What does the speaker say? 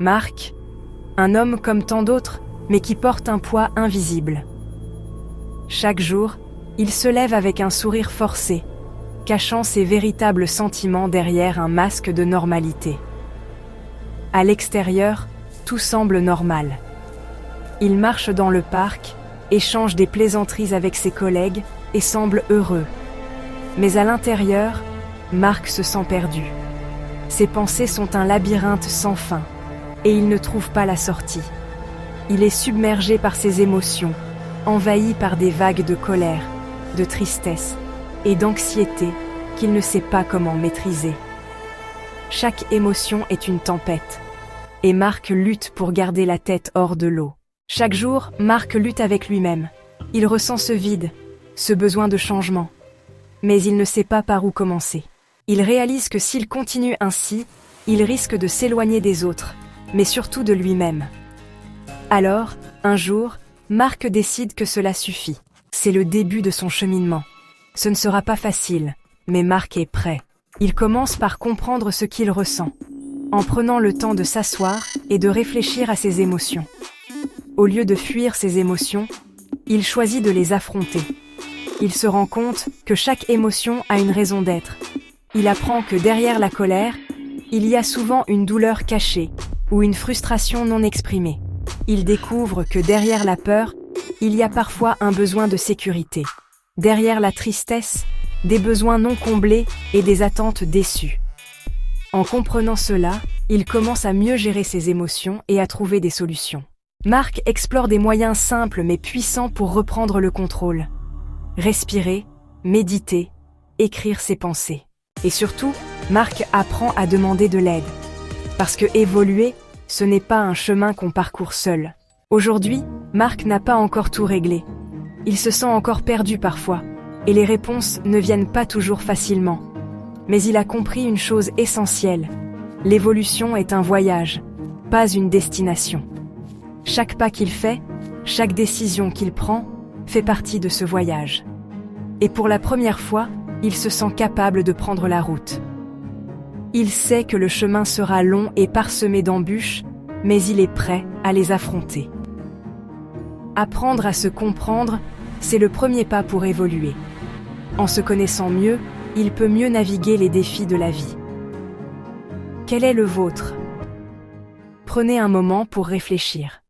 Marc, un homme comme tant d'autres, mais qui porte un poids invisible. Chaque jour, il se lève avec un sourire forcé, cachant ses véritables sentiments derrière un masque de normalité. À l'extérieur, tout semble normal. Il marche dans le parc, échange des plaisanteries avec ses collègues et semble heureux. Mais à l'intérieur, Marc se sent perdu. Ses pensées sont un labyrinthe sans fin, et il ne trouve pas la sortie. Il est submergé par ses émotions, envahi par des vagues de colère, de tristesse et d'anxiété qu'il ne sait pas comment maîtriser. Chaque émotion est une tempête, et Marc lutte pour garder la tête hors de l'eau. Chaque jour, Marc lutte avec lui-même. Il ressent ce vide, ce besoin de changement. Mais il ne sait pas par où commencer. Il réalise que s'il continue ainsi, il risque de s'éloigner des autres, mais surtout de lui-même. Alors, un jour, Marc décide que cela suffit. C'est le début de son cheminement. Ce ne sera pas facile, mais Marc est prêt. Il commence par comprendre ce qu'il ressent, en prenant le temps de s'asseoir et de réfléchir à ses émotions. Au lieu de fuir ses émotions, il choisit de les affronter. Il se rend compte que chaque émotion a une raison d'être. Il apprend que derrière la colère, il y a souvent une douleur cachée ou une frustration non exprimée. Il découvre que derrière la peur, il y a parfois un besoin de sécurité. Derrière la tristesse, des besoins non comblés et des attentes déçues. En comprenant cela, il commence à mieux gérer ses émotions et à trouver des solutions. Marc explore des moyens simples mais puissants pour reprendre le contrôle. Respirer, méditer, écrire ses pensées. Et surtout, Marc apprend à demander de l'aide. Parce que évoluer, ce n'est pas un chemin qu'on parcourt seul. Aujourd'hui, Marc n'a pas encore tout réglé. Il se sent encore perdu parfois, et les réponses ne viennent pas toujours facilement. Mais il a compris une chose essentielle. L'évolution est un voyage, pas une destination. Chaque pas qu'il fait, chaque décision qu'il prend, fait partie de ce voyage. Et pour la première fois, il se sent capable de prendre la route. Il sait que le chemin sera long et parsemé d'embûches, mais il est prêt à les affronter. Apprendre à se comprendre, c'est le premier pas pour évoluer. En se connaissant mieux, il peut mieux naviguer les défis de la vie. Quel est le vôtre? Prenez un moment pour réfléchir.